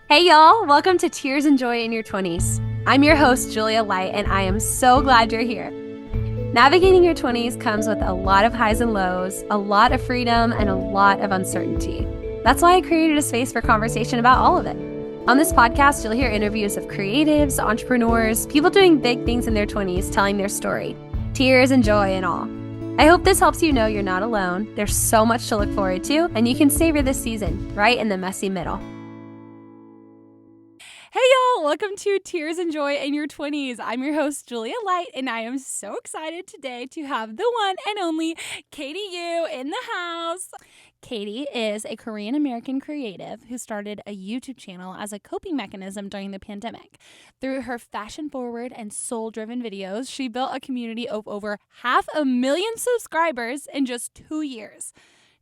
Hey y'all, welcome to Tears and Joy in Your 20s. I'm your host, Julia Light, and I am so glad you're here. Navigating your 20s comes with a lot of highs and lows, a lot of freedom, and a lot of uncertainty. That's why I created a space for conversation about all of it. On this podcast, you'll hear interviews of creatives, entrepreneurs, people doing big things in their 20s telling their story, tears and joy and all. I hope this helps you know you're not alone. There's so much to look forward to, and you can savor this season right in the messy middle. Hey y'all, welcome to Tears and Joy in Your 20s. I'm your host, Julia Light, and I am so excited today to have the one and only Kaiti in the house. Kaiti is a Korean-American creative who started a YouTube channel as a coping mechanism during the pandemic. Through her fashion-forward and soul-driven videos, she built a community of over 500,000 subscribers in just 2 years.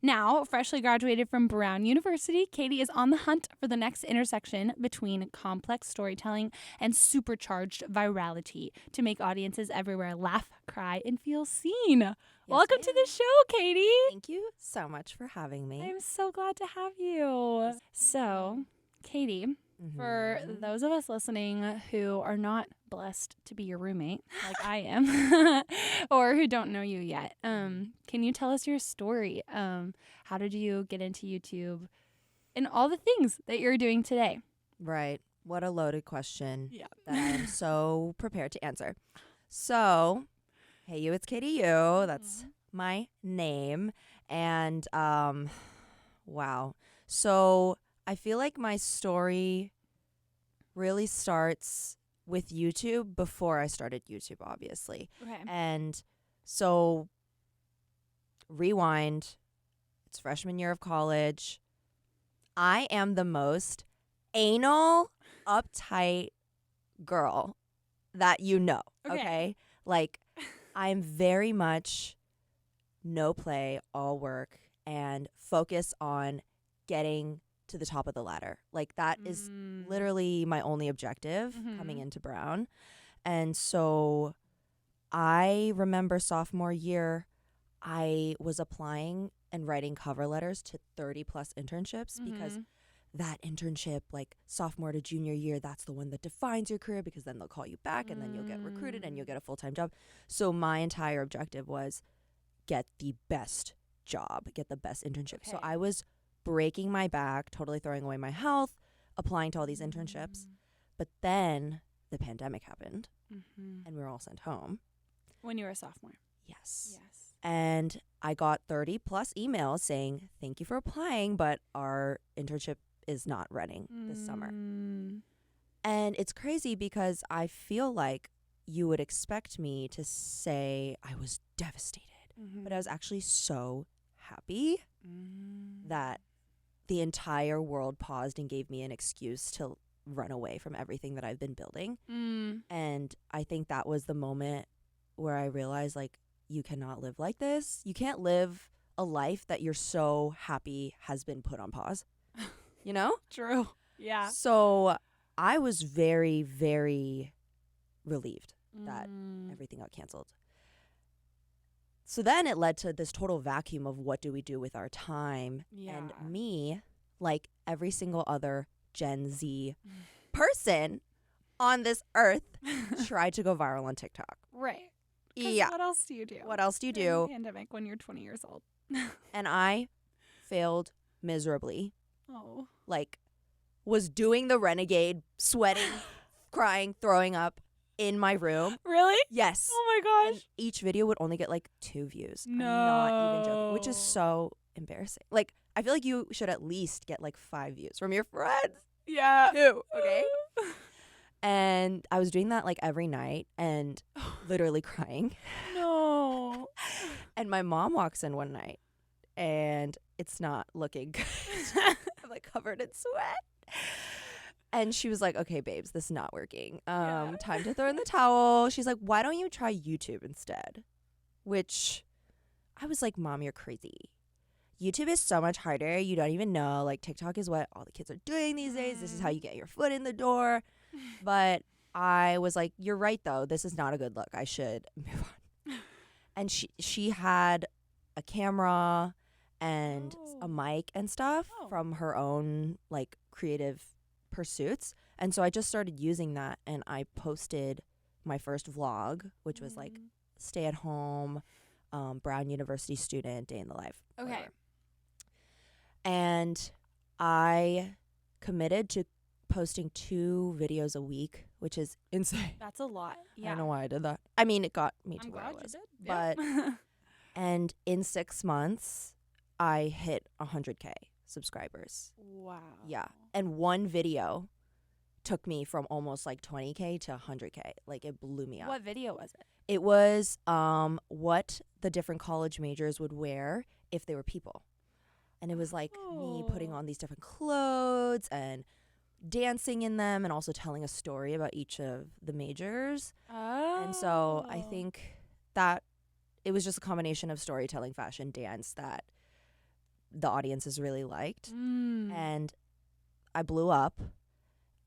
Now, freshly graduated from Brown University, Kaiti is on the hunt for the next intersection between complex storytelling and supercharged virality to make audiences everywhere laugh, cry, and feel seen. Yes, welcome to the show, Kaiti. Thank you so much for having me. I'm so glad to have you. So, Kaiti, for those of us listening who are not blessed to be your roommate, like I am, or who don't know you yet, can you tell us your story? How did you get into YouTube and all the things that you're doing today? Right. What a loaded question that I am Yeah. so prepared to answer. So, hey you, it's Kaiti. That's my name. And wow. So I feel like my story really starts with YouTube before I started YouTube, obviously. Okay. And so rewind, it's freshman year of college. I am the most anal, uptight girl that you know, okay? Like, I'm very much no play, all work, and focus on getting to the top of the ladder. Like, that is literally my only objective coming into Brown. And so I remember sophomore year, I was applying and writing cover letters to 30 plus internships because that internship, like sophomore to junior year, that's the one that defines your career, because then they'll call you back and then you'll get recruited and you'll get a full-time job. So my entire objective was get the best job, get the best internship. So I was breaking my back, totally throwing away my health, applying to all these internships. But then the pandemic happened and we were all sent home. When you were a sophomore? Yes. And I got 30 plus emails saying, thank you for applying, but our internship is not running this summer. And it's crazy because I feel like you would expect me to say I was devastated, but I was actually so happy that the entire world paused and gave me an excuse to run away from everything that I've been building. And I think that was the moment where I realized, like, you cannot live like this. You can't live a life that you're so happy has been put on pause, you know? True. Yeah. So I was very, very relieved that everything got canceled. So then it led to this total vacuum of what do we do with our time? Yeah. And me, like every single other Gen Z person on this earth, tried to go viral on TikTok. Right. Yeah. What else do you do? What else do you During do? the pandemic when you're 20 years old. And I failed miserably. Oh. Like, was doing the renegade, sweating, crying, throwing up in my room. Really? Yes. Oh my And gosh. each video would only get like 2 views. No. I'm not even joking, which is so embarrassing. Like, I feel like you should at least get like 5 views from your friends. Yeah. 2, okay? And I was doing that like every night and literally crying. No. And my mom walks in one night and it's not looking good. I'm like covered in sweat. And she was like, okay, babes, this is not working. Time to throw in the towel. She's like, why don't you try YouTube instead? Which I was like, Mom, you're crazy. YouTube is so much harder. You don't even know. Like, TikTok is what all the kids are doing these days. This is how you get your foot in the door. But I was like, you're right, though. This is not a good look. I should move on. And she had a camera and a mic and stuff from her own, like, creative pursuits. And so I just started using that, and I posted my first vlog, which was like stay at home, Brown University student, day in the life. Okay. Whatever. And I committed to posting 2 videos a week, which is insane. That's a lot. Yeah. I don't know why I did that. I mean, it got me to I'm where I glad was. you did. But and in 6 months, I hit 100K subscribers. Wow. Yeah. And one video took me from almost like 20K to 100K. Like, it blew me up. What video was it? It was what the different college majors would wear if they were people. And it was like me putting on these different clothes and dancing in them, and also telling a story about each of the majors. Oh. And so I think that it was just a combination of storytelling, fashion, dance that the audiences really liked. And I blew up,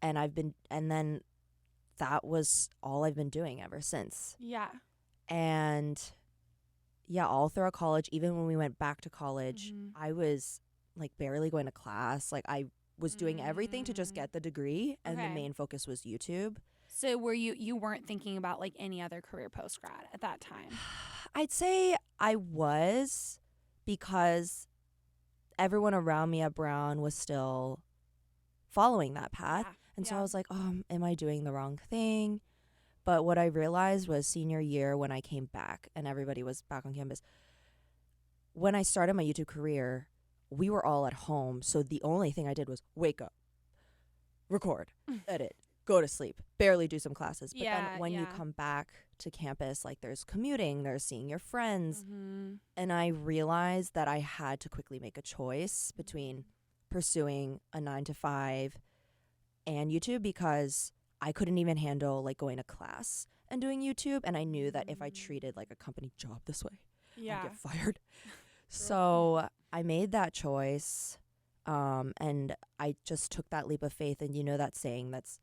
and then that was all I've been doing ever since. Yeah. And yeah, all throughout college, even when we went back to college, I was like barely going to class. Like, I was doing everything to just get the degree, and the main focus was YouTube. So were you weren't thinking about like any other career post grad at that time? I'd say I was, because everyone around me at Brown was still following that path. Yeah. And so I was like, oh, am I doing the wrong thing? But what I realized was senior year, when I came back and everybody was back on campus, when I started my YouTube career, we were all at home. So the only thing I did was wake up, record, edit, go to sleep, barely do some classes. But then when you come back to campus, like, there's commuting, there's seeing your friends. And I realized that I had to quickly make a choice between pursuing a 9-to-5 and YouTube, because I couldn't even handle like going to class and doing YouTube. And I knew that if I treated like a company job this way, I'd get fired. So I made that choice. And I just took that leap of faith. And you know that saying, that's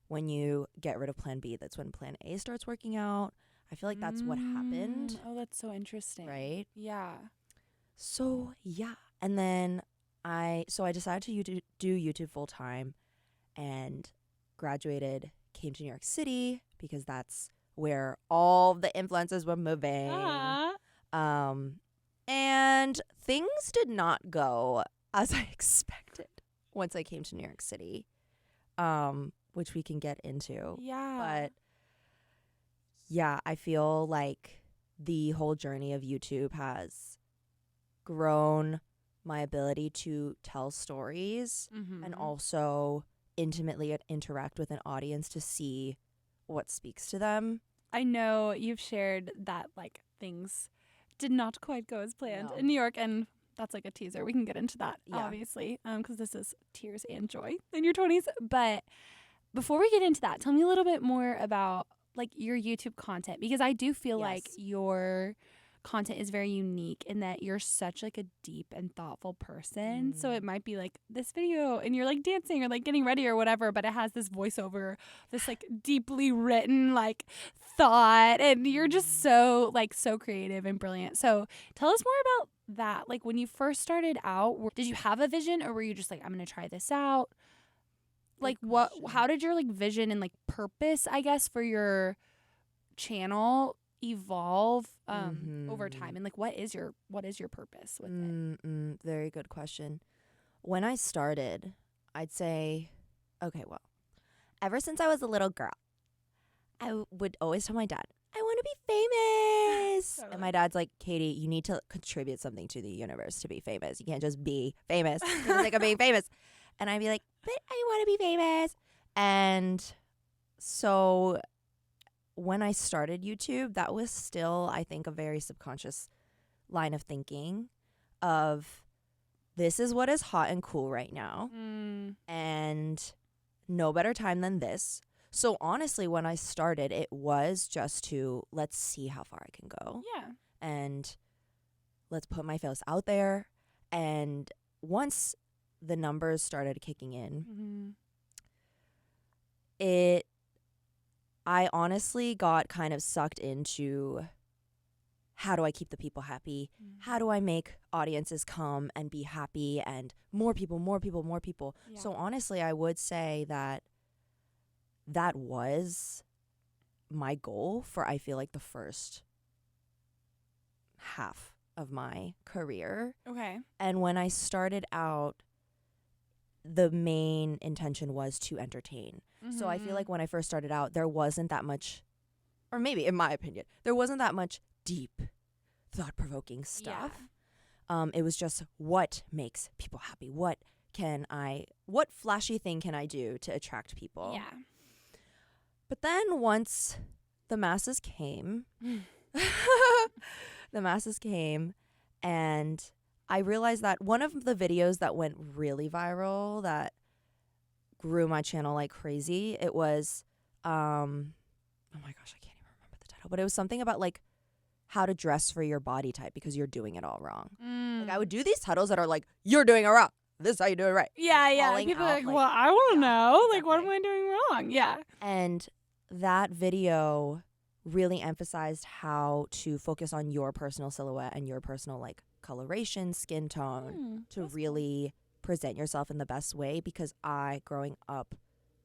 when you get rid of plan B, that's when plan A starts working out. I feel like that's what happened. Oh, that's so interesting. Right? Yeah. So yeah. And then I decided to do YouTube full time, and graduated, came to New York City, because that's where all the influencers were moving. And things did not go as I expected once I came to New York City, which we can get into. Yeah. But yeah, I feel like the whole journey of YouTube has grown my ability to tell stories and also intimately interact with an audience to see what speaks to them. I know you've shared that like things did not quite go as planned in New York, and that's like a teaser. We can get into that, obviously, because this is tears and joy in your 20s. But before we get into that, tell me a little bit more about like your YouTube content, because I do feel like your content is very unique in that you're such like a deep and thoughtful person. So it might be like this video and you're like dancing or like getting ready or whatever, but it has this voiceover, this like deeply written like thought, and you're just so creative and brilliant. So tell us more about that. Like, when you first started out, did you have a vision, or were you just like, I'm gonna try this out? Like, how did your like vision and like purpose, I guess, for your channel evolve over time, and like what is your purpose with it? Very good question. When I started, I'd say, okay, well, ever since I was a little girl, I would always tell my dad, I want to be famous. Totally. And my dad's like, Katie, you need to contribute something to the universe to be famous. You can't just be famous for the sake of being famous. And I'd be like, but I want to be famous. And so when I started YouTube, that was still, I think, a very subconscious line of thinking of, this is what is hot and cool right now. And no better time than this. So honestly, when I started, it was just to, let's see how far I can go. Yeah. And let's put my face out there. And once the numbers started kicking in, I honestly got kind of sucked into how do I keep the people happy? How do I make audiences come and be happy and more people? Yeah. So honestly, I would say that was my goal for, I feel like, the first half of my career. Okay. And when I started out, the main intention was to entertain. So I feel like when I first started out, there wasn't that much, or maybe in my opinion, there wasn't that much deep, thought-provoking stuff. Yeah. It was just, what makes people happy? What flashy thing can I do to attract people? Yeah. But then once the masses came, and I realized that one of the videos that went really viral that grew my channel like crazy, it was, oh my gosh, I can't even remember the title, but it was something about like how to dress for your body type because you're doing it all wrong. Like I would do these titles that are like, you're doing it wrong. This is how you do it right. Yeah. People are like, well, I want to know. Exactly. Like, what am I doing wrong? Yeah. And that video really emphasized how to focus on your personal silhouette and your personal like coloration, skin tone to really present yourself in the best way, because I, growing up,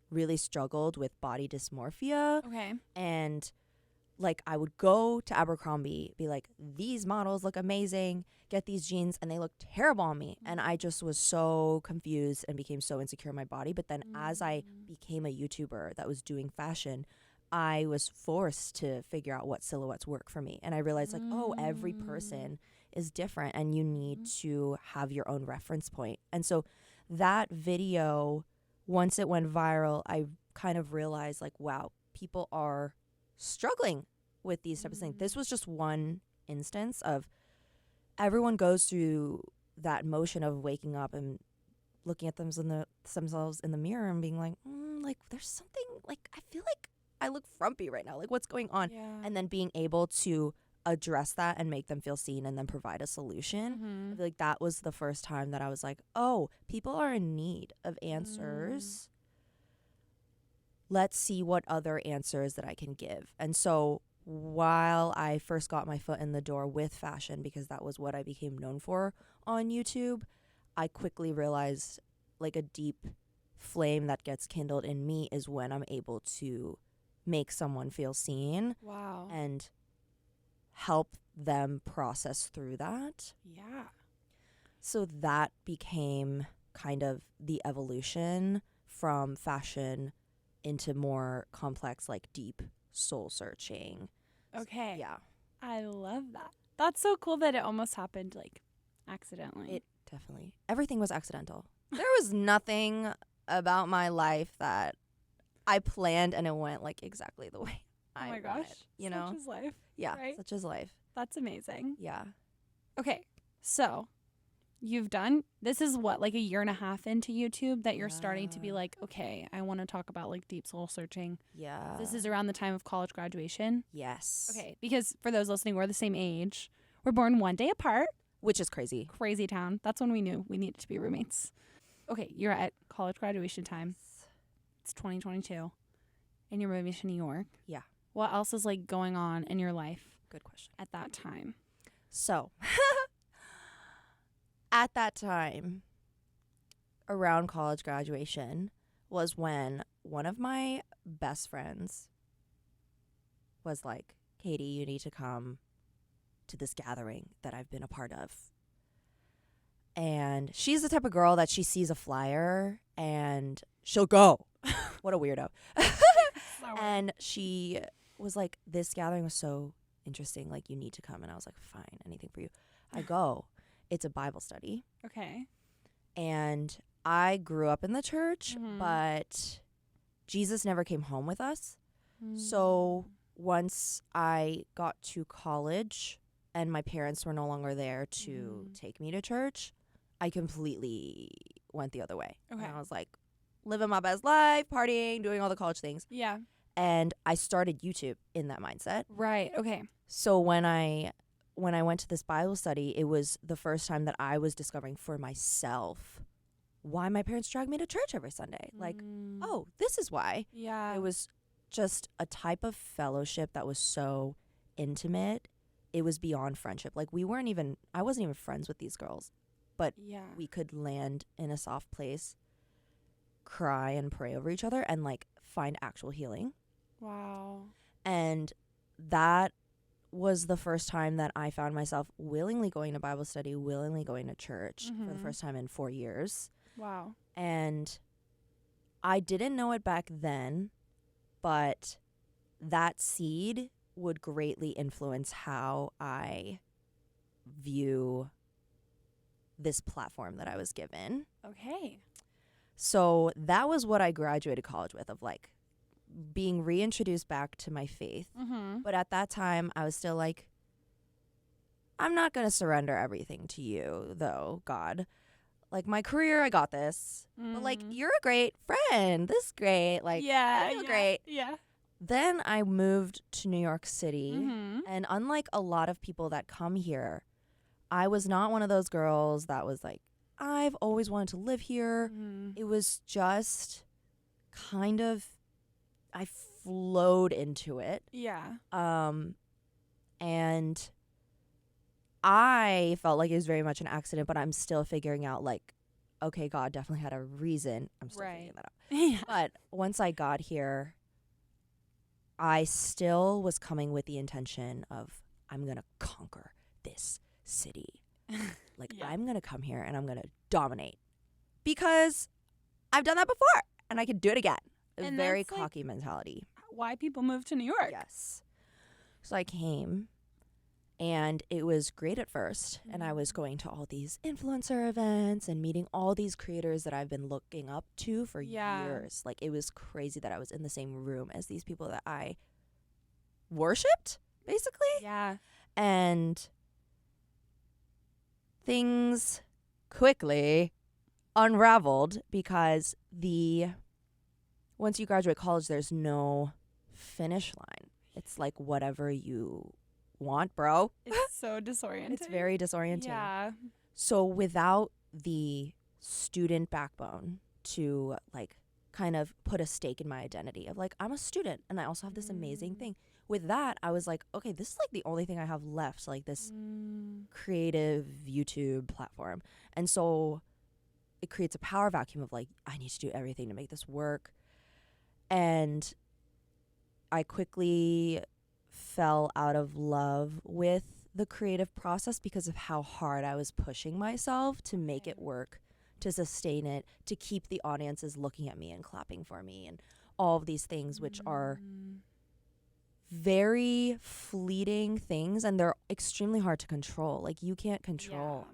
really struggled with body dysmorphia. Okay. And like I would go to Abercrombie, be like, these models look amazing, get these jeans, and they look terrible on me. And I just was so confused and became so insecure in my body. But then as I became a YouTuber that was doing fashion, I was forced to figure out what silhouettes work for me. And I realized like, oh, every person is different and you need to have your own reference point. And so that video, once it went viral, I kind of realized like, wow, people are struggling with these types of things. This was just one instance of, everyone goes through that motion of waking up and looking at themselves in the mirror and being like, like there's something, like I feel like I look frumpy right now, like what's going on? Yeah. And then being able to address that and make them feel seen and then provide a solution. I feel like that was the first time that I was like, oh, people are in need of answers. Let's see what other answers that I can give. And so while I first got my foot in the door with fashion, because that was what I became known for on YouTube, I quickly realized like a deep flame that gets kindled in me is when I'm able to make someone feel seen. Wow. And help them process through that. Yeah. So that became kind of the evolution from fashion into more complex, like deep soul searching. Okay. Yeah. I love that. That's so cool that it almost happened like accidentally. It definitely. Everything was accidental. There was nothing about my life that I planned and it went like exactly the way I wanted, you know? Such is life. Yeah, right? such is life. That's amazing. Yeah. Okay. So you've done, this is what, like a year and a half into YouTube that you're starting to be like, okay, I want to talk about like deep soul searching. Yeah. This is around the time of college graduation. Yes. Okay. Because for those listening, we're the same age. We're born one day apart. Which is crazy. Crazy town. That's when we knew we needed to be roommates. Okay. You're at college graduation time. It's 2022. And you're moving to New York. Yeah. What else is like going on in your life? Good question. At that time. So, at that time, around college graduation, was when one of my best friends was like, Katie, you need to come to this gathering that I've been a part of. And she's the type of girl that she sees a flyer and she'll go. What a weirdo. And she was like, this gathering was so interesting. Like, you need to come. And I was like, fine, anything for you. I go. It's a Bible study. Okay. And I grew up in the church, but Jesus never came home with us. So once I got to college and my parents were no longer there to take me to church, I completely went the other way. Okay. And I was like, living my best life, partying, doing all the college things. Yeah. And I started YouTube in that mindset. Right. Okay. So when I went to this Bible study, it was the first time that I was discovering for myself why my parents dragged me to church every Sunday. Like, oh, this is why. Yeah. It was just a type of fellowship that was so intimate it was beyond friendship. Like I wasn't even friends with these girls, but Yeah. we could land in a soft place, cry and pray over each other, and like find actual healing. Wow. And that was the first time that I found myself willingly going to Bible study, willingly going to church for the first time in 4 years. Wow. And I didn't know it back then, but that seed would greatly influence how I view this platform that I was given. Okay. So that was what I graduated college with, of like being reintroduced back to my faith. But at that time, I was still like, I'm not going to surrender everything to you, though, God. Like, my career, I got this. But, like, you're a great friend. This is great. Like, I feel great. Yeah. Then I moved to New York City. And unlike a lot of people that come here, I was not one of those girls that was like, I've always wanted to live here. It was just kind of, I flowed into it. Yeah. And I felt like it was very much an accident, but I'm still figuring out, like, okay, God definitely had a reason. I'm still figuring that out. Yeah. But once I got here, I still was coming with the intention of, I'm going to conquer this city. Like, I'm going to come here and I'm going to dominate. Because I've done that before and I could do it again. A And very that's, cocky mentality. Why people move to New York. Yes. So I came. And it was great at first. And I was going to all these influencer events and meeting all these creators that I've been looking up to for years. Like, it was crazy that I was in the same room as these people that I worshipped, basically. Yeah. And things quickly unraveled because once you graduate college, there's no finish line. It's like whatever you want, bro. It's so disorienting. It's very disorienting. Yeah. So without the student backbone to like kind of put a stake in my identity of like, I'm a student and I also have this amazing thing. With that, I was like, okay, this is like the only thing I have left, like this creative YouTube platform. And so it creates a power vacuum of like, I need to do everything to make this work. And I quickly fell out of love with the creative process because of how hard I was pushing myself to make it work, to sustain it, to keep the audiences looking at me and clapping for me and all of these things, which are very fleeting things and they're extremely hard to control. Like, you can't control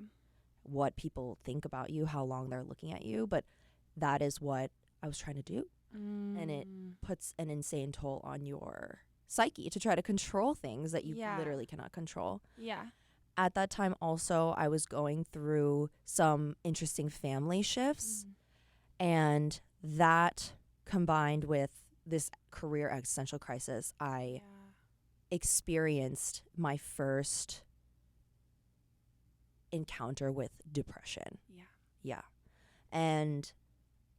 what people think about you, how long they're looking at you, but that is what I was trying to do. And it puts an insane toll on your psyche to try to control things that you literally cannot control. Yeah. At that time also, I was going through some interesting family shifts, and that combined with this career existential crisis, I experienced my first encounter with depression. Yeah. And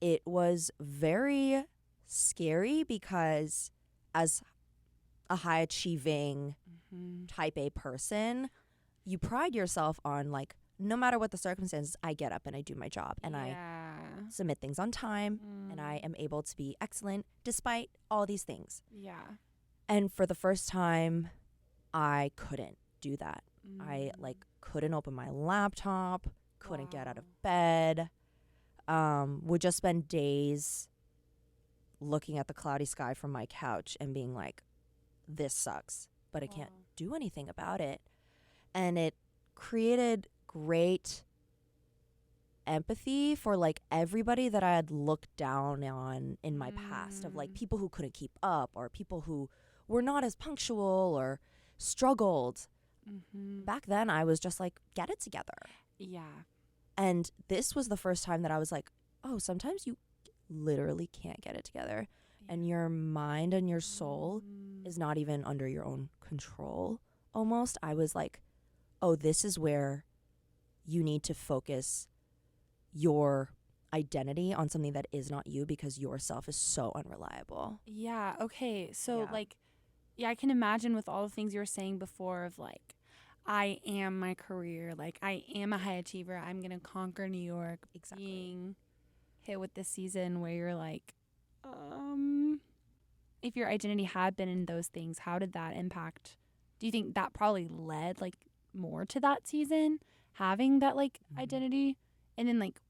it was very scary because as a high achieving type A person, you pride yourself on like, no matter what the circumstances, I get up and I do my job and I submit things on time and I am able to be excellent despite all these things. Yeah. And for the first time, I couldn't do that. I like couldn't open my laptop, couldn't get out of bed, would just spend days looking at the cloudy sky from my couch and being like, this sucks, but I can't do anything about it. And it created great empathy for like everybody that I had looked down on in my past, of like people who couldn't keep up or people who were not as punctual or struggled. Back then I was just like, get it together. Yeah. And this was the first time that I was like, oh, sometimes you literally can't get it together. And your mind and your soul is not even under your own control almost. I was like, oh, this is where you need to focus your identity on something that is not you, because yourself is so unreliable. Yeah. Okay. So like, I can imagine with all the things you were saying before of like, I am my career. Like, I am a high achiever. I'm going to conquer New York. Exactly. Being hit with this season where you're like, if your identity had been in those things, how did that impact? Do you think that probably led like more to that season, having that like identity? And then like,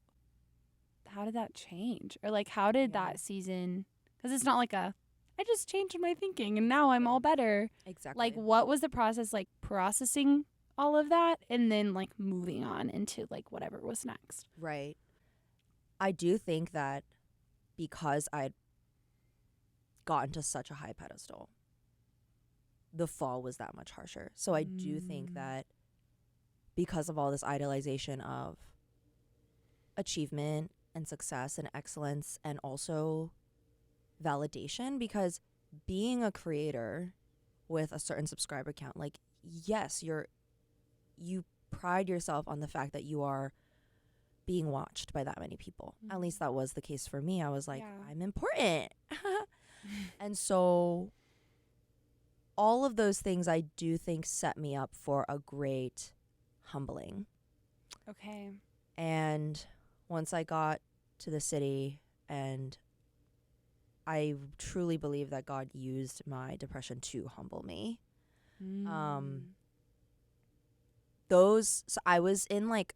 how did that change? Or like, how did that season, because it's not like I just changed my thinking and now I'm all better. Exactly. Like, what was the process like processing all of that and then like moving on into like whatever was next? Right. I do think that because I'd gotten to such a high pedestal, the fall was that much harsher. So I do think that because of all this idolization of achievement and success and excellence and also validation, because being a creator with a certain subscriber count, like, yes, you pride yourself on the fact that you are being watched by that many people. At least that was the case for me. I was like, I'm important. And so all of those things I do think set me up for a great humbling. Okay. And once I got to the city, and I truly believe that God used my depression to humble me. So I was in like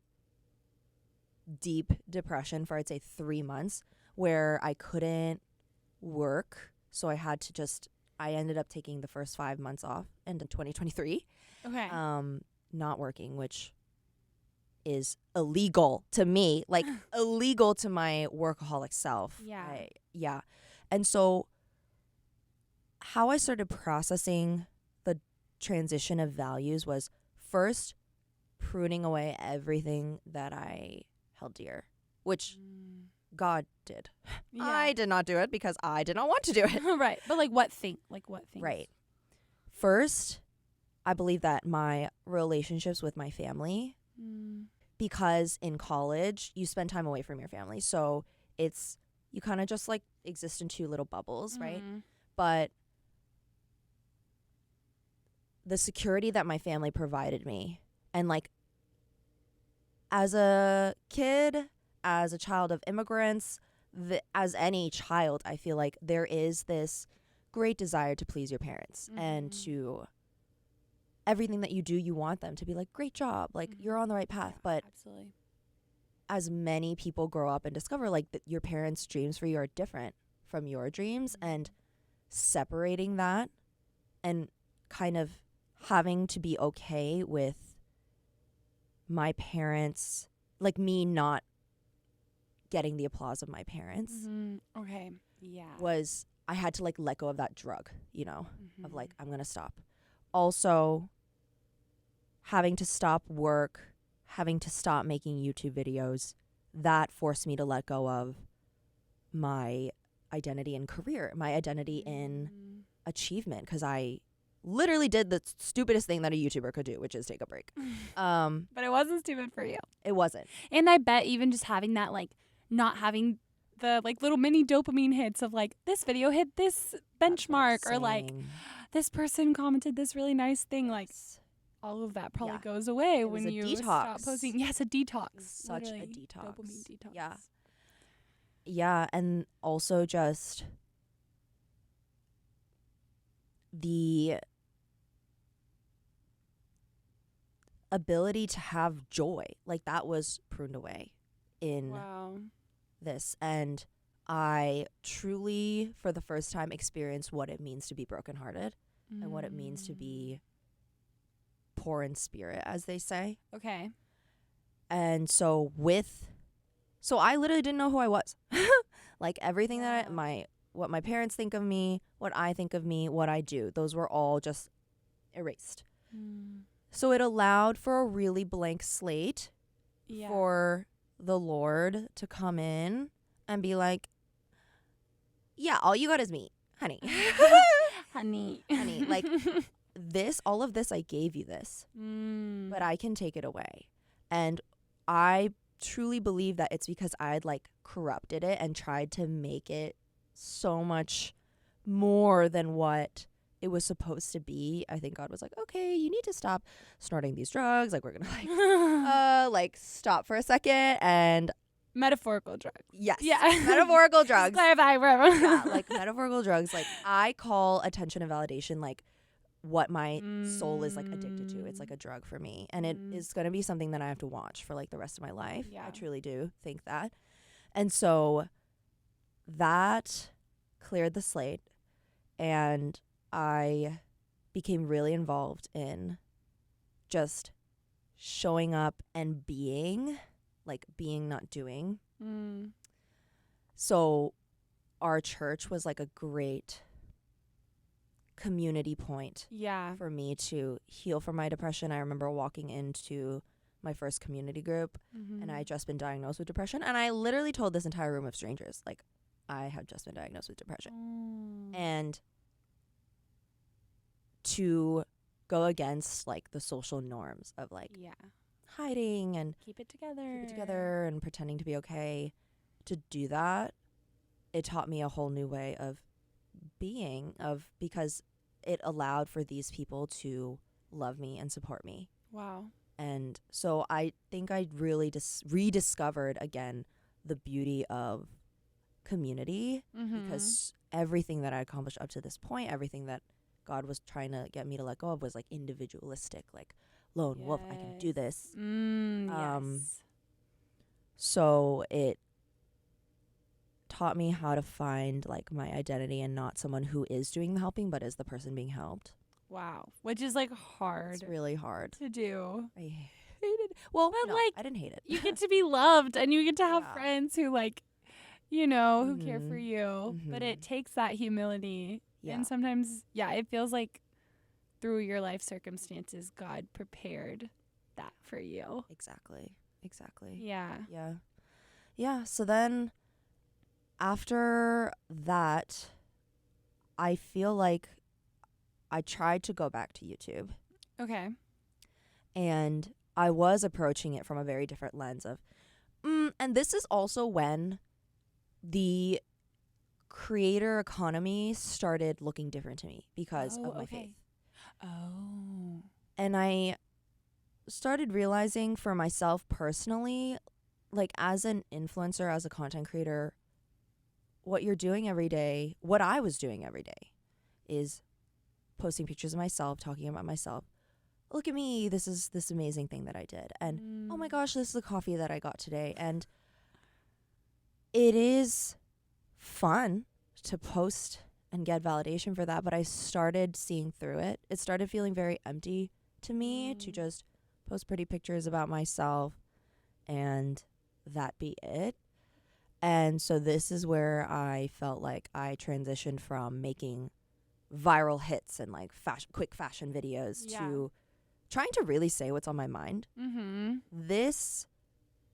deep depression for I'd say 3 months where I couldn't work. So I ended up taking the first 5 months off in 2023. Okay. Not working, which is illegal to me, like illegal to my workaholic self. Yeah. And so how I started processing the transition of values was first pruning away everything that I held dear, which God did. Yeah. I did not do it because I did not want to do it. Right. But like what things? Right. First, I believe that my relationships with my family, because in college you spend time away from your family. So you kind of just like exist in two little bubbles, right? But the security that my family provided me, and like as a kid, as a child of immigrants, as any child, I feel like there is this great desire to please your parents and to everything that you do, you want them to be like, great job, like you're on the right path. But absolutely, as many people grow up and discover like that your parents' dreams for you are different from your dreams, and separating that and kind of having to be okay with my parents, like me not getting the applause of my parents. Okay. Yeah. Was I had to like let go of that drug, of like, I'm going to stop. Also, having to stop work, having to stop making YouTube videos, that forced me to let go of my identity in career, my identity in achievement, because I literally did the stupidest thing that a YouTuber could do, which is take a break. But it wasn't stupid for you. It wasn't. And I bet even just having that, like, not having the like little mini dopamine hits of like, this video hit this benchmark, or like this person commented this really nice thing, like all of that probably goes away when you stop posting. Yes, a detox. Such a detox. Dopamine detox. Yeah, and also just the ability to have joy, like that was pruned away in this. And I truly, for the first time, experienced what it means to be brokenhearted and what it means to be poor in spirit, as they say. Okay. And so I literally didn't know who I was. Like everything that what my parents think of me, what I think of me, what I do, those were all just erased. So it allowed for a really blank slate for the Lord to come in and be like, yeah, all you got is me, honey. honey, like all of this, I gave you this, but I can take it away. And I truly believe that it's because I'd like corrupted it and tried to make it so much more than what it was supposed to be. I think God was like, okay, you need to stop snorting these drugs. Like, we're going to like stop for a second. And metaphorical drugs. yes. Yeah. Metaphorical drugs. Clarify for everyone. Yeah, like metaphorical drugs. Like, I call attention and validation like what my soul is like addicted to. It's like a drug for me. And it is going to be something that I have to watch for like the rest of my life. Yeah. I truly do think that. And so that cleared the slate, and I became really involved in just showing up and being, like being, not doing. So our church was like a great community point for me to heal from my depression. I remember walking into my first community group, and I had just been diagnosed with depression, and I literally told this entire room of strangers, like, I have just been diagnosed with depression. And to go against like the social norms of like hiding and keep it together and pretending to be okay, to do that, it taught me a whole new way of being, because it allowed for these people to love me and support me. Wow. And so I think I really rediscovered again the beauty of community, because everything that I accomplished up to this point, everything that God was trying to get me to let go of, was like individualistic, like lone wolf, I can do this. Yes. So it taught me how to find like my identity, and not someone who is doing the helping, but is the person being helped. Wow. Which is like hard. It's really hard to do. I hated it. Well, but no, like, I didn't hate it. You get to be loved, and you get to have friends who like, you know, who care for you. But it takes that humility. And sometimes, it feels like through your life circumstances, God prepared that for you. Exactly. Yeah. So then after that, I feel like I tried to go back to YouTube. Okay. And I was approaching it from a very different lens of, and this is also when the creator economy started looking different to me because of my faith. Oh. And I started realizing for myself personally, like as an influencer, as a content creator, what you're doing every day, what I was doing every day, is posting pictures of myself, talking about myself. Look at me, this is this amazing thing that I did. And oh my gosh, this is the coffee that I got today. And it is fun to post and get validation for that, but I started seeing through it. It started feeling very empty to me to just post pretty pictures about myself and that be it. And so this is where I felt like I transitioned from making viral hits and like quick fashion videos to trying to really say what's on my mind. This,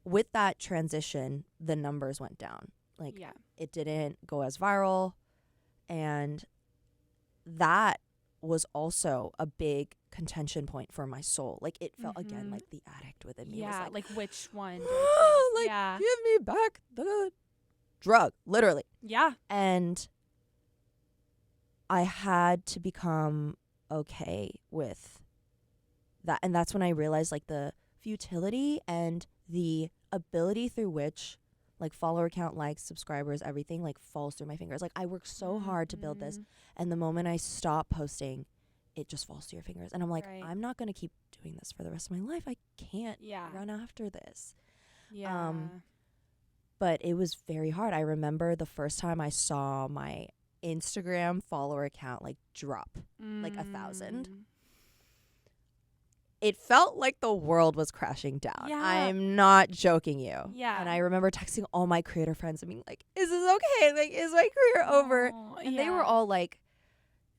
with that transition, the numbers went down. Like it didn't go as viral, and that was also a big contention point for my soul. Like it felt again like the addict within me was like which one? like give me back the drug, literally. Yeah. And I had to become okay with that, and that's when I realized like the futility and the ability through which like follower count, likes, subscribers, everything like falls through my fingers. Like I worked so hard to build this, and the moment I stop posting, it just falls through your fingers. And I'm like, I'm not going to keep doing this for the rest of my life. I can't run after this. But it was very hard. I remember the first time I saw my Instagram follower count like drop like 1,000. It felt like the world was crashing down. I'm not joking you. And I remember texting all my creator friends and being like, is this okay? Like, is my career over? And they were all like,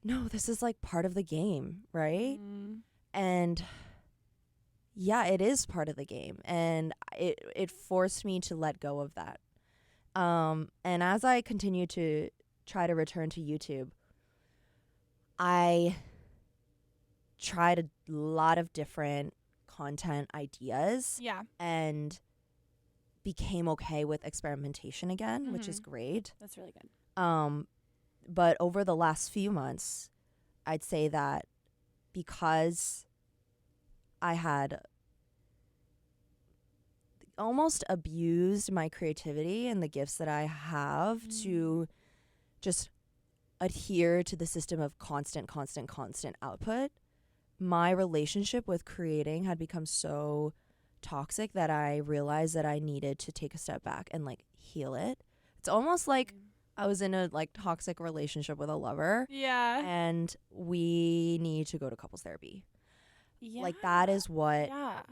no, this is like part of the game, right? And yeah, it is part of the game. And it forced me to let go of that. And as I continue to try to return to YouTube, I tried a lot of different content ideas and became okay with experimentation again, which is great. That's really good. But over the last few months, I'd say that because I had almost abused my creativity and the gifts that I have to just adhere to the system of constant output, my relationship with creating had become so toxic that I realized that I needed to take a step back and like heal it. It's almost like I was in a like toxic relationship with a lover. Yeah. And we need to go to couples therapy. Yeah. Like that is what Yeah.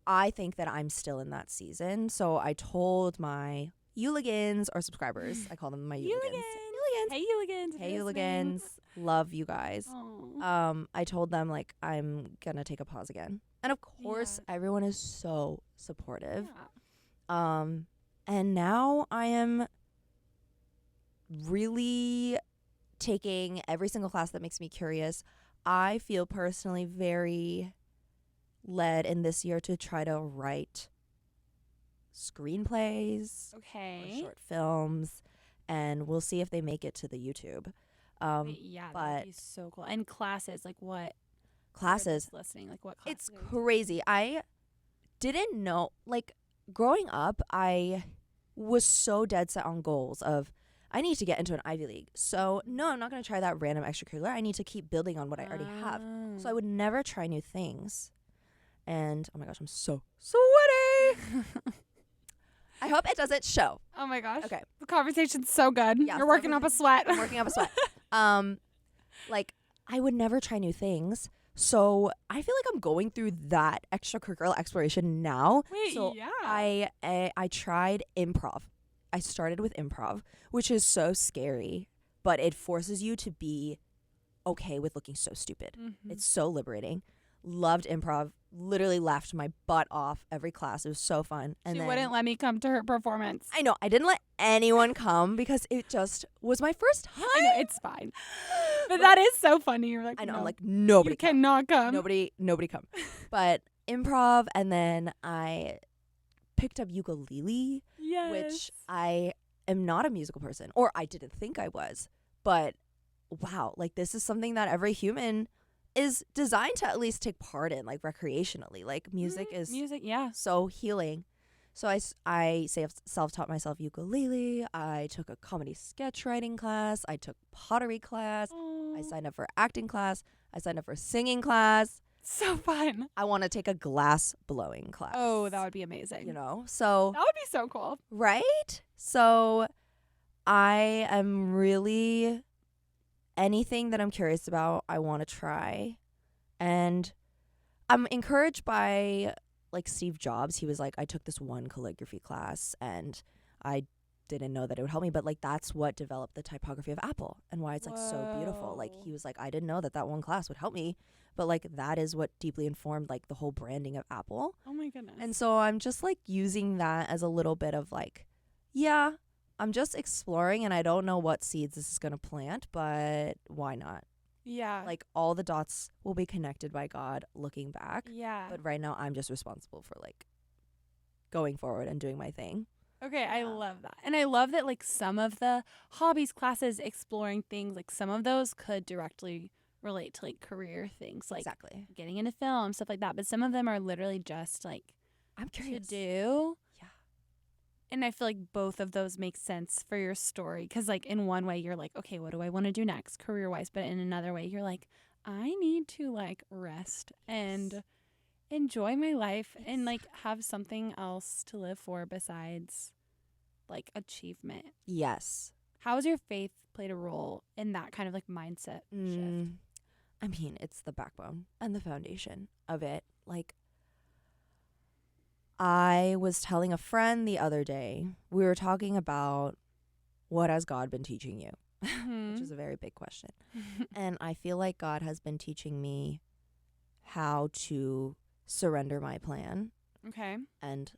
I think that I'm still in that season. So I told my Euligans or subscribers, I call them my Euligans. Hey, Euligans. Hey, Euligans. Love you guys. Aww. I told them like I'm gonna take a pause again. And of course, everyone is so supportive. Yeah. And now I am really taking every single class that makes me curious. I feel personally very led in this year to try to write screenplays or short films, and we'll see if they make it to the YouTube. Yeah, but that'd be so cool. And classes, like what? Classes? Listening, like what classes? It's crazy. I didn't know. Like growing up, I was so dead set on goals of I need to get into an Ivy League. So no, I'm not going to try that random extracurricular. I need to keep building on what I already have. So I would never try new things. And oh my gosh, I'm so sweaty. I hope it doesn't show. Oh my gosh. Okay. The conversation's so good. Yeah, You're working up a sweat. I'm working up a sweat. Like I would never try new things. So I feel like I'm going through that extracurricular exploration now. Wait, so yeah. I tried improv. I started with improv, which is so scary, but it forces you to be okay with looking so stupid. Mm-hmm. It's so liberating. Loved improv. Literally laughed my butt off every class. It was so fun. And she then, wouldn't let me come to her performance. I know. I didn't let anyone come because it just was my first time. I know, it's fine. But that is so funny. You're like, I know. no, I'm like, nobody you cannot come. Nobody come. But improv, and then I picked up ukulele, which I am not a musical person, or I didn't think I was. But wow, like this is something that every human is designed to at least take part in, like recreationally. Like music is so healing. So I self-taught myself ukulele. I took a comedy sketch writing class. I took pottery class. I signed up for acting class. I signed up for singing class. So fun. I want to take a glass blowing class. Oh, that would be amazing. You know, so that would be so cool. Right? So I am really, anything that I'm curious about, I want to try. And I'm encouraged by like Steve Jobs. He was like, I took this one calligraphy class and I didn't know that it would help me, but like that's what developed the typography of Apple and why it's like so beautiful. Like he was like, I didn't know that one class would help me, but like that is what deeply informed like the whole branding of Apple. Oh my goodness. And so I'm just like using that as a little bit of like, yeah, I'm just exploring and I don't know what seeds this is going to plant, but why not? Yeah. Like all the dots will be connected by God looking back. Yeah. But right now I'm just responsible for like going forward and doing my thing. Okay, I love that. And I love that like some of the hobbies classes exploring things, like some of those could directly relate to like career things, like getting into film, stuff like that. But some of them are literally just like I'm curious to do. Yeah. And I feel like both of those make sense for your story. Because like in one way you're like, okay, what do I want to do next career wise? But in another way you're like, I need to like rest and enjoy my life and like have something else to live for besides like achievement. Yes. How has your faith played a role in that kind of like mindset shift? I mean, it's the backbone and the foundation of it. Like I was telling a friend the other day, we were talking about what has God been teaching you, which is a very big question. And I feel like God has been teaching me how to surrender my plan. Okay. And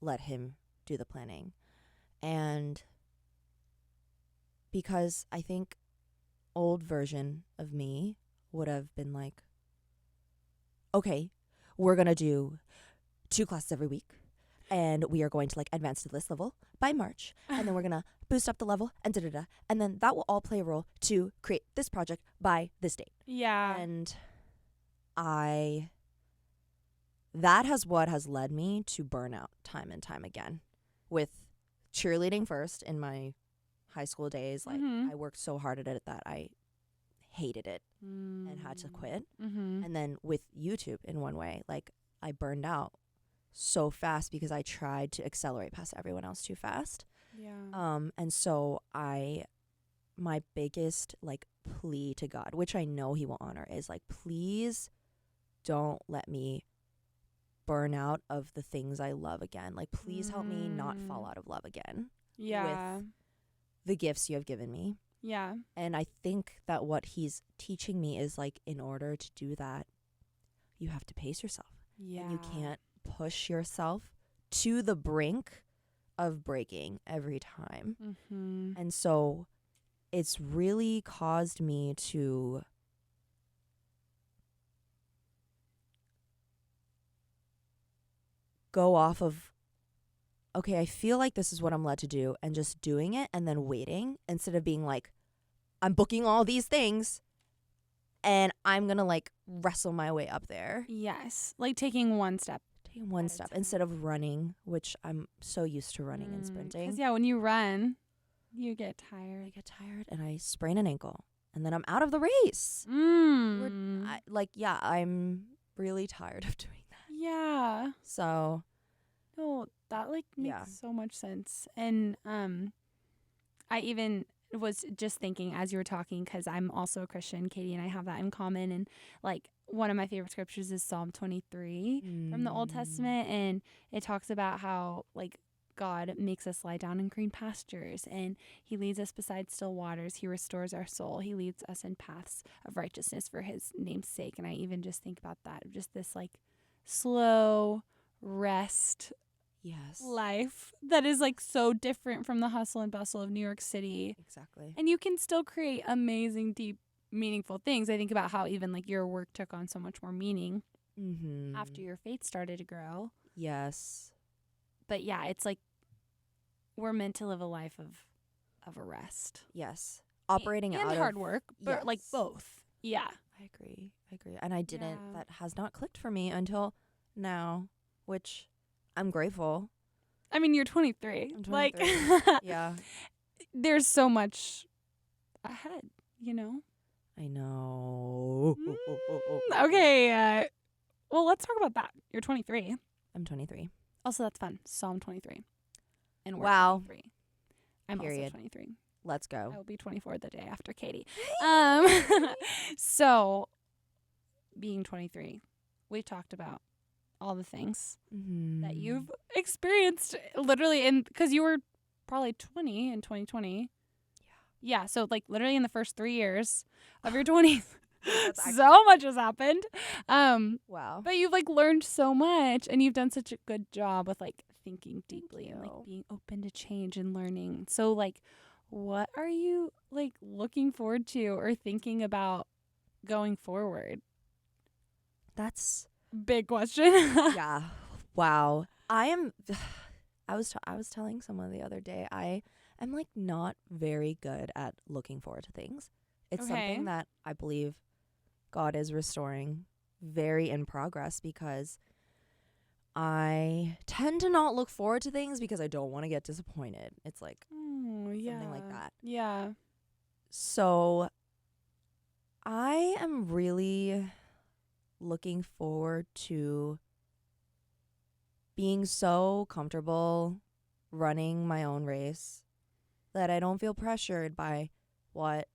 let him do the planning. And because I think old version of me would have been like, okay, we're going to do 2 classes every week. and we are going to like advance to this level by March, and then we're gonna boost up the level and da-da-da, and then that will all play a role to create this project by this date. Yeah. And that has what has led me to burnout time and time again with cheerleading first in my high school days. Like I worked so hard at it that I hated it and had to quit. And then with YouTube in one way, like I burned out so fast because I tried to accelerate past everyone else too fast. Yeah. And so my biggest like plea to God, which I know he will honor, is like, please don't let me burn out of the things I love again. Like, please help me not fall out of love again. Yeah. With the gifts you have given me. Yeah. And I think that what he's teaching me is like, in order to do that, you have to pace yourself. Yeah. And you can't push yourself to the brink of breaking every time. And so it's really caused me to go off of, okay, I feel like this is what I'm led to do, and just doing it and then waiting, instead of being like, I'm booking all these things and I'm going to like wrestle my way up there. Yes. Like taking one step. Taking one step instead of running, which I'm so used to running and sprinting. Because, yeah, when you run, you get tired. I get tired and I sprain an ankle and then I'm out of the race. I'm really tired of doing that. Yeah. So. No, that like makes Yeah. so much sense. And I even was just thinking as you were talking, because I'm also a Christian, Katie and I have that in common. And like one of my favorite scriptures is Psalm 23 from the Old Testament. And it talks about how like God makes us lie down in green pastures, and he leads us beside still waters. He restores our soul. He leads us in paths of righteousness for his name's sake. And I even just think about that, just this like slow rest life that is like so different from the hustle and bustle of New York City. Exactly. And you can still create amazing, deep, meaningful things. I think about how even like your work took on so much more meaning after your faith started to grow. Yes. But yeah, it's like we're meant to live a life of a rest. Yes. Operating and out hard of work, but like both. Yeah. I agree. And I didn't. Yeah. That has not clicked for me until now, which I'm grateful. I mean, you're 23. I'm 23. Like, yeah. There's so much ahead, you know? I know. Okay. Well, let's talk about that. You're 23. I'm 23. Also, that's fun. Psalm 23. And we're 23. I'm also 23. Let's go. I will be 24 the day after Katie. So, being 23, we've talked about all the things that you've experienced literally because you were probably 20 in 2020. Yeah. So like literally in the first 3 years of your 20s, so much has happened. Wow. But you've like learned so much, and you've done such a good job with like thinking deeply and like being open to change and learning. So like, what are you like looking forward to or thinking about going forward? That's big question. Yeah. Wow. I was telling someone the other day, I am like not very good at looking forward to things. It's something that I believe God is restoring, very in progress, because I tend to not look forward to things because I don't want to get disappointed. It's like something like that. Yeah. So I am really looking forward to being so comfortable running my own race that I don't feel pressured by what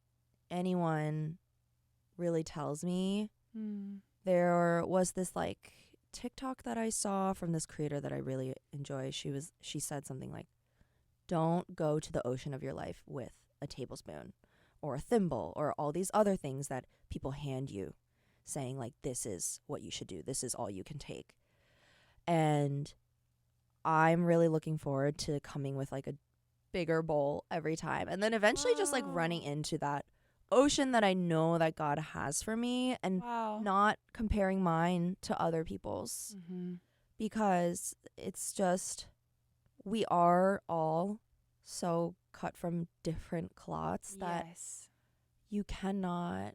anyone really tells me. There was this like TikTok that I saw from this creator that I really enjoy. She said something like, don't go to the ocean of your life with a tablespoon or a thimble or all these other things that people hand you, saying like, this is what you should do. This is all you can take. And I'm really looking forward to coming with like a bigger bowl every time. And then eventually just like running into that ocean that I know that God has for me, and not comparing mine to other people's. because it's just, we are all so cut from different cloths that Yes. you cannot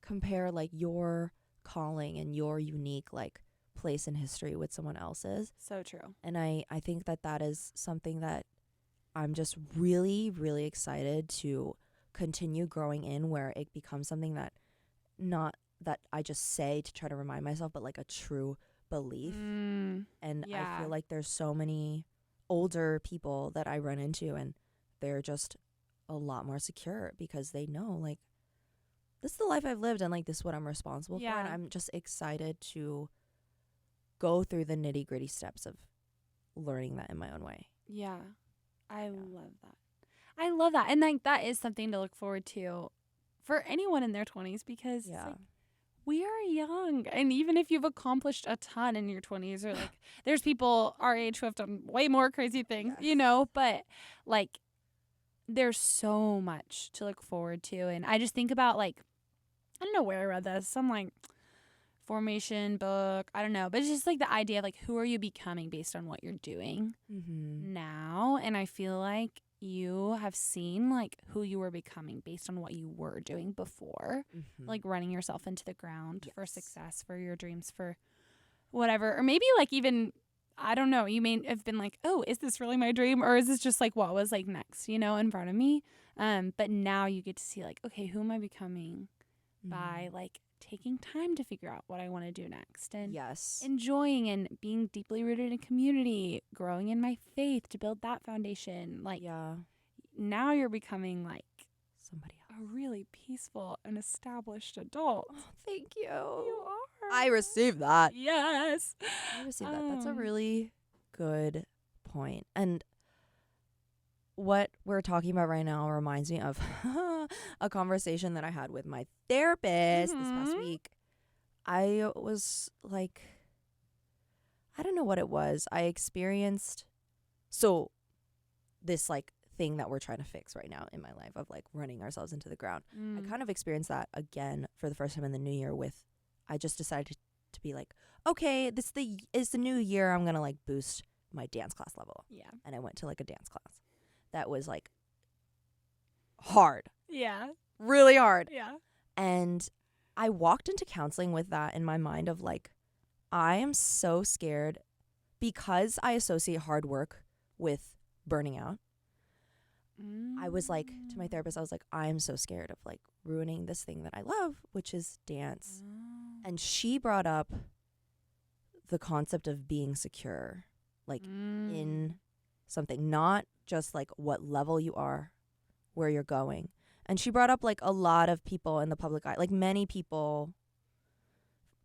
compare like your calling and your unique like place in history with someone else's. So true. And I think that that is something that I'm just really, really excited to continue growing in, where it becomes something that not that I just say to try to remind myself, but like a true belief. And I feel like there's so many older people that I run into, and they're just a lot more secure because they know like this is the life I've lived and like this is what I'm responsible for. And I'm just excited to go through the nitty-gritty steps of learning that in my own way. Yeah. I love that. I love that. And like that is something to look forward to for anyone in their 20s, because it's like, we are young. And even if you've accomplished a ton in your 20s, or like there's people our age who have done way more crazy things, you know, but like there's so much to look forward to. And I just think about like, I don't know where I read this, some like formation book, I don't know, but it's just like the idea of like, who are you becoming based on what you're doing now? And I feel like you have seen like who you were becoming based on what you were doing before, like running yourself into the ground for success, for your dreams, for whatever. Or maybe like even, I don't know, you may have been like, oh, is this really my dream? Or is this just like what was like next, you know, in front of me? But now you get to see like, okay, who am I becoming by like taking time to figure out what I want to do next, and enjoying and being deeply rooted in community, growing in my faith to build that foundation. Like now you're becoming like somebody else, a really peaceful and established adult. Oh, thank you. You are. I received that. Yes. I received that. That's a really good point. And what we're talking about right now reminds me of a conversation that I had with my therapist this past week. I was like, I don't know what it was. I experienced this like thing that we're trying to fix right now in my life of like running ourselves into the ground. I kind of experienced that again for the first time in the new year I just decided to be like, okay, it's the new year. I'm going to like boost my dance class level. Yeah. And I went to like a dance class that was like hard. Yeah. Really hard. Yeah. And I walked into counseling with that in my mind of like, I am so scared because I associate hard work with burning out. I was like, to my therapist, I was like, I'm so scared of like ruining this thing that I love, which is dance. And she brought up the concept of being secure, like in something, not just like what level you are, where you're going. And she brought up like a lot of people in the public eye, like many people,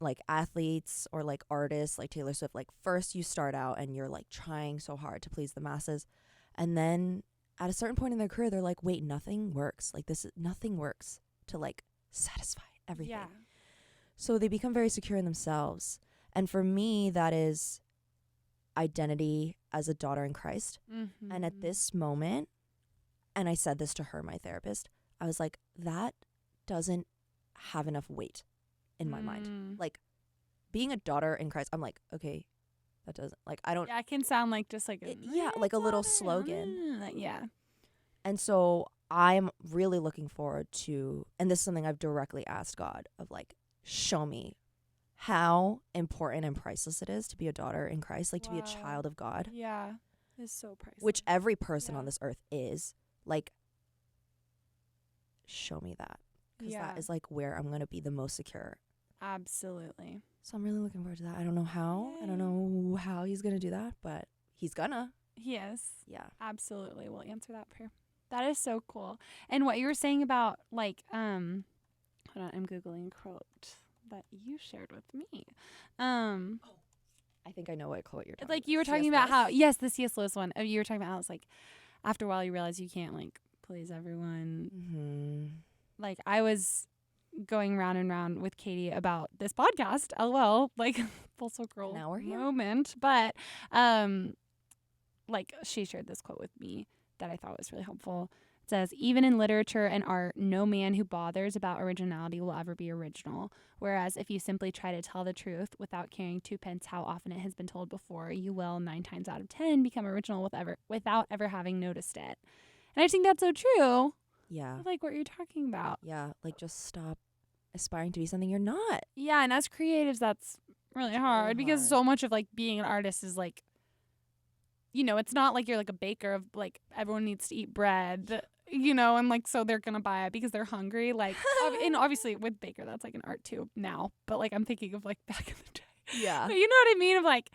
like athletes or like artists like Taylor Swift. Like first you start out and you're like trying so hard to please the masses. And then at a certain point in their career, they're like, wait, nothing works. Like nothing works to like satisfy everything. Yeah. So they become very secure in themselves. And for me, that is identity as a daughter in Christ. And at this moment, and I said this to her, my therapist, I was like, that doesn't have enough weight in my mind. Like being a daughter in Christ, I'm like, okay, that doesn't, like, I don't. Yeah, it can sound like just like like a little slogan. Yeah. And so I'm really looking forward to, and this is something I've directly asked God of like, show me how important and priceless it is to be a daughter in Christ, like to be a child of God. Yeah, it's so priceless. Which every person on this earth is. Like, show me that. Because that is like where I'm going to be the most secure. Absolutely. So I'm really looking forward to that. I don't know how. Yay. I don't know how he's going to do that, but he's gonna. Yes. Yeah. Absolutely. We'll answer that prayer. That is so cool. And what you were saying about like, hold on, I'm Googling a quote that you shared with me. I think I know what quote you're talking about. Like you were talking about how, the C.S. Lewis one. You were talking about how it's like, after a while you realize you can't like please everyone. Like I was going round and round with Katie about this podcast, LOL, like full circle now we're here. Moment. But like she shared this quote with me that I thought was really helpful. It says, even in literature and art, no man who bothers about originality will ever be original. Whereas if you simply try to tell the truth without caring twopence how often it has been told before, you will 9 times out of 10 become original without ever having noticed it. And I think that's so true. Yeah. Like what you're talking about. Yeah. Like, just stop aspiring to be something you're not. Yeah, and as creatives, that's really hard because so much of like being an artist is like, you know, it's not like you're like a baker of like everyone needs to eat bread, you know, and like so they're gonna buy it because they're hungry. Like, and obviously with baker, that's like an art too now. But like I'm thinking of like back in the day. Yeah. But you know what I mean? Of like,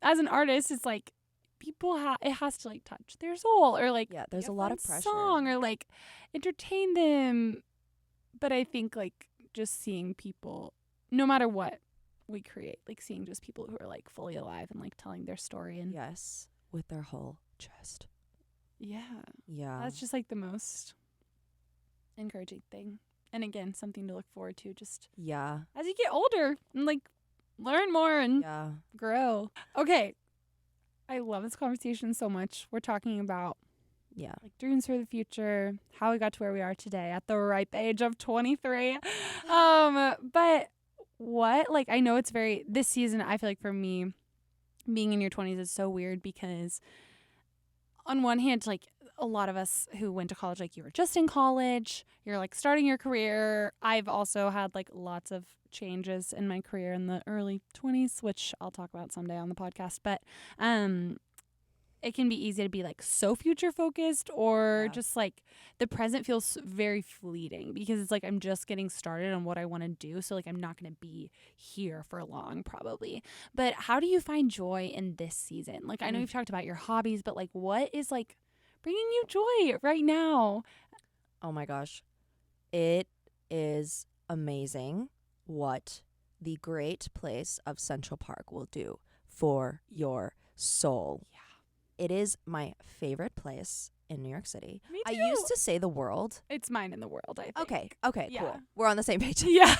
as an artist, it's like people it has to like touch their soul or like there's a lot of pressure. Song or like entertain them. But I think like just seeing people, no matter what we create, like seeing just people who are like fully alive and like telling their story and yes, with their whole chest. Yeah, that's just like the most encouraging thing, and again something to look forward to just as you get older and like learn more and grow. Okay, I love this conversation so much. We're talking about like dreams for the future, how we got to where we are today at the ripe age of 23. But what, like, I know it's this season, I feel like for me, being in your 20s is so weird because on one hand, like a lot of us who went to college, like you were just in college, you're like starting your career. I've also had like lots of changes in my career in the early 20s, which I'll talk about someday on the podcast. But it can be easy to be like so future focused or just like the present feels very fleeting because it's like I'm just getting started on what I want to do. So like I'm not going to be here for long probably. But how do you find joy in this season? Like I know you've talked about your hobbies, but like what is like bringing you joy right now? Oh my gosh. It is amazing what the great place of Central Park will do for your soul. Yeah. It is my favorite place in New York City. Me too. I used to say the world. It's mine in the world, I think. Okay, cool. We're on the same page. Yeah.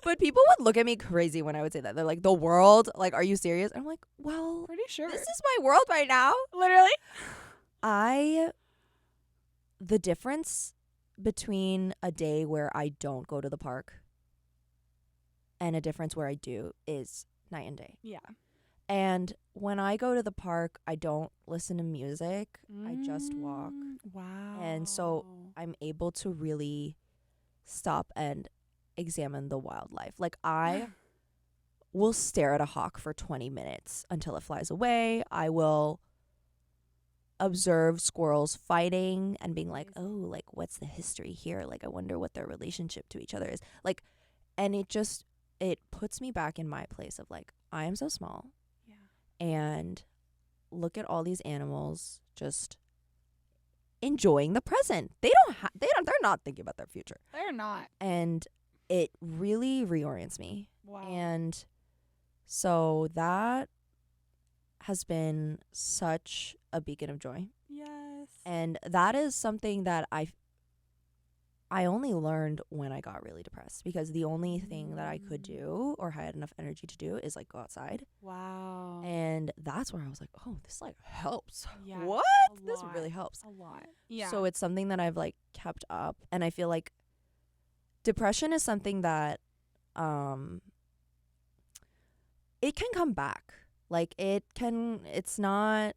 But people would look at me crazy when I would say that. They're like, the world? Like, are you serious? And I'm like, well, pretty sure. This is my world right now. Literally. The difference between a day where I don't go to the park and a difference where I do is night and day. Yeah. And when I go to the park, I don't listen to music. I just walk. Wow. And so I'm able to really stop and examine the wildlife. Like I will stare at a hawk for 20 minutes until it flies away. I will observe squirrels fighting and being like, oh, like what's the history here? Like I wonder what their relationship to each other is. Like, and it puts me back in my place of like, I am so small. And look at all these animals just enjoying the present. They're not thinking about their future. They're not. And it really reorients me. Wow. And so that has been such a beacon of joy. Yes. And that is something that I only learned when I got really depressed because the only thing that I could do or had enough energy to do is like go outside. Wow. And that's where I was like, oh, this like helps. Yeah. What? This really helps. A lot. Yeah. So it's something that I've like kept up. And I feel like depression is something that it can come back. Like it's not,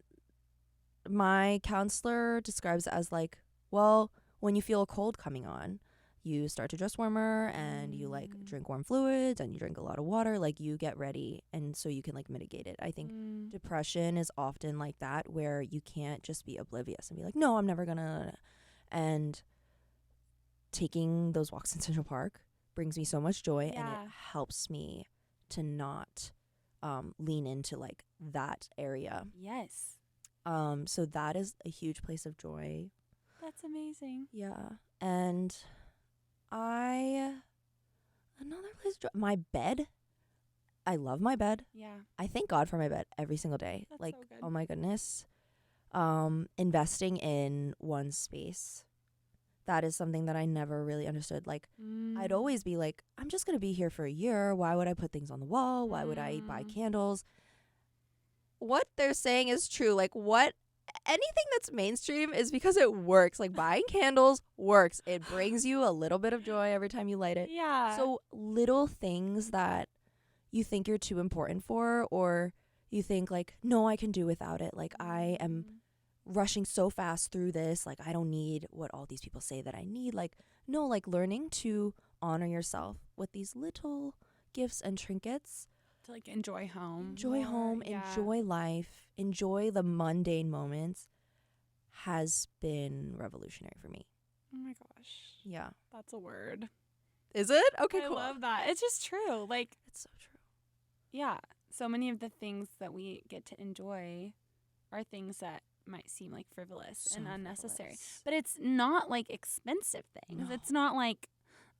my counselor describes it as like, well, when you feel a cold coming on, you start to dress warmer and you like drink warm fluids and you drink a lot of water, like you get ready and so you can like mitigate it. I think depression is often like that where you can't just be oblivious and be like, no, I'm never gonna. And taking those walks in Central Park brings me so much joy and it helps me to not lean into like that area. Yes. So that is a huge place of joy. That's amazing. Yeah. And another place, my bed. I love my bed. Yeah. I thank God for my bed every single day. That's like, so good. Oh my goodness. Investing in one's space. That is something that I never really understood. Like, I'd always be like, I'm just going to be here for a year. Why would I put things on the wall? Why would I buy candles? What they're saying is true. Like, what anything that's mainstream is because it works. Like buying candles works. It brings you a little bit of joy every time you light it. Yeah. So little things that you think you're too important for, or you think like, no, I can do without it. Like I am rushing so fast through this. Like I don't need what all these people say that I need. Like, no, like learning to honor yourself with these little gifts and trinkets. To like enjoy home. Enjoy life, enjoy the mundane moments has been revolutionary for me. Oh my gosh. Yeah. That's a word. Is it? Okay, I cool. love that. It's just true. Like, It's so true. yeah. So many of the things that we get to enjoy are things that might seem like frivolous and unnecessary. Frivolous. But it's not like expensive things. No. It's not like,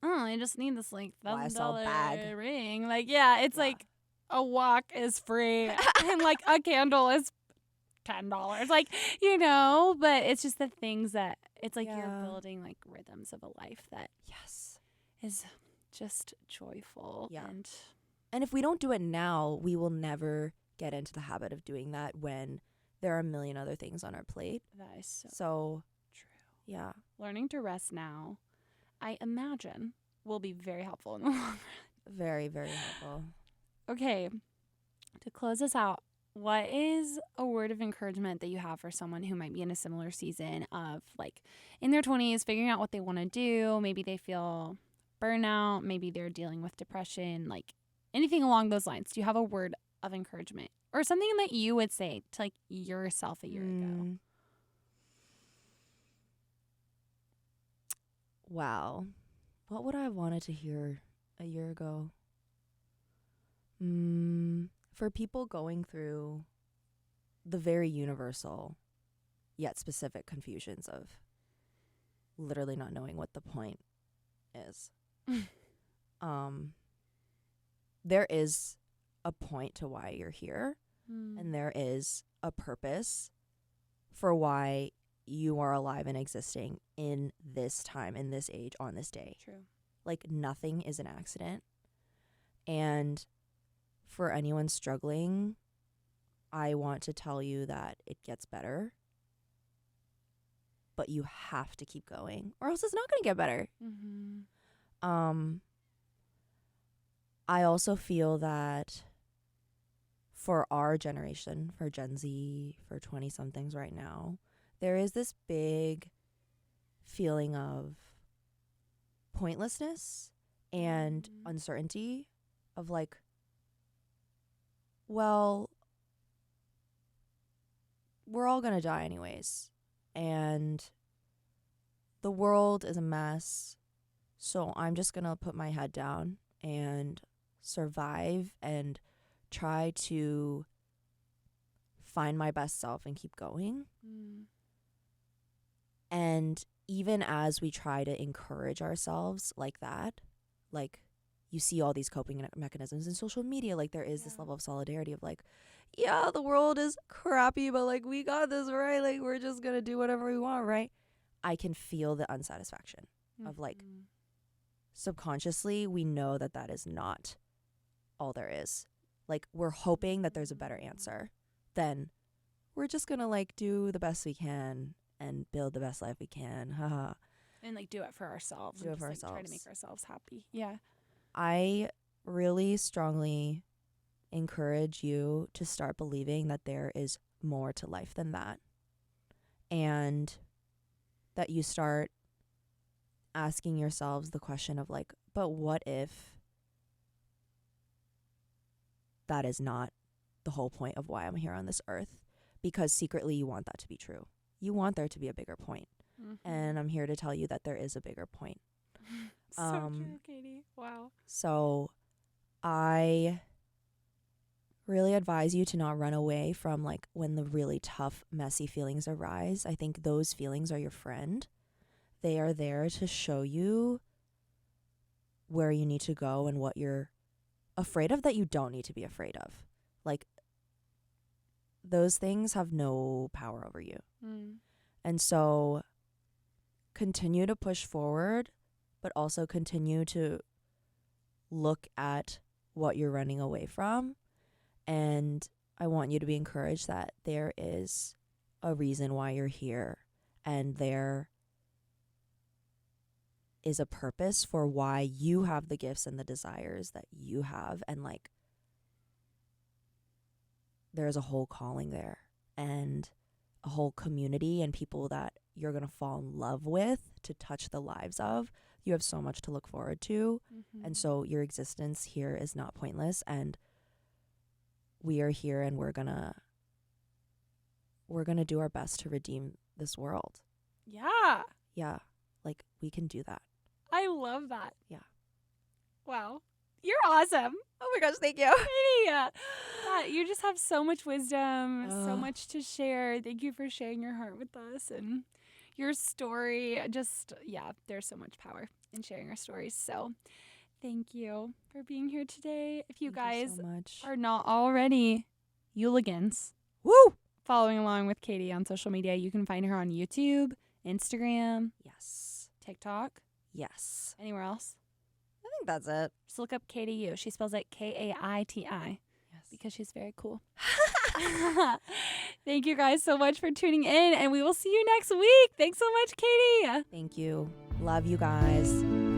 oh, I just need this like YSL bag. $1,000 ring. Like, yeah, it's like a walk is free and like a candle is $10. Like, you know, but it's just the things that it's like you're building like rhythms of a life that is just joyful. Yeah. And if we don't do it now, we will never get into the habit of doing that when there are a million other things on our plate. that is So true. yeah. Learning to rest now, I imagine, will be very helpful in the long run. Very, very helpful. Okay, to close us out, what is a word of encouragement that you have for someone who might be in a similar season of like in their 20s, figuring out what they want to do? Maybe they feel burnout, maybe they're dealing with depression, like anything along those lines. Do you have a word of encouragement or something that you would say to like yourself a year ago? Wow. What would I have wanted to hear a year ago? For people going through the very universal yet specific confusions of literally not knowing what the point is. There is a point to why you're here, and there is a purpose for why you are alive and existing in this time, in this age, on this day. True. Like nothing is an accident. And for anyone struggling, I want to tell you that it gets better, but you have to keep going or else it's not going to get better. I also feel that for our generation, for Gen Z, for 20-somethings right now, there is this big feeling of pointlessness and uncertainty of like, well, we're all going to die anyways. And the world is a mess. So I'm just going to put my head down and survive and try to find my best self and keep going. And even as we try to encourage ourselves like that, like you see all these coping mechanisms in social media, like there is this level of solidarity of like, yeah, the world is crappy, but like we got this, right? Like we're just going to do whatever we want, right? I can feel the unsatisfaction of like subconsciously we know that that is not all there is. Like we're hoping that there's a better answer. Then we're just going to like do the best we can and build the best life we can. Haha. And like do it for ourselves. Do it for just, like, ourselves. Try to make ourselves happy. Yeah. I really strongly encourage you to start believing that there is more to life than that. And that you start asking yourselves the question of like, but what if that is not the whole point of why I'm here on this earth? Because secretly you want that to be true. You want there to be a bigger point. And I'm here to tell you that there is a bigger point. So true, Katie. Wow. So I really advise you to not run away from like when the really tough, messy feelings arise. I think those feelings are your friend. They are there to show you where you need to go and what you're afraid of that you don't need to be afraid of. Like those things have no power over you. And so continue to push forward, but also continue to look at what you're running away from. And I want you to be encouraged that there is a reason why you're here, and there is a purpose for why you have the gifts and the desires that you have, and like there's a whole calling there and a whole community and people that you're going to fall in love with to touch the lives of. You have so much to look forward to. And so your existence here is not pointless, and we are here, and we're going to do our best to redeem this world. Yeah. Yeah. Like we can do that. I love that. Yeah. Wow. You're awesome. Oh my gosh, thank you. Yeah. You just have so much wisdom, so much to share. Thank you for sharing your heart with us and your story. Just, yeah, there's so much power in sharing our stories. So thank you for being here today. If you guys are not already Euligans, following along with Kaiti on social media, you can find her on YouTube, Instagram. Yes. TikTok. Yes. Anywhere else? I think that's it. Just look up Kaiti U. She spells it Kaiti. Yes. Because she's very cool. Thank you guys so much for tuning in, and we will see you next week. Thanks so much, Kaiti. Thank you. Love you guys.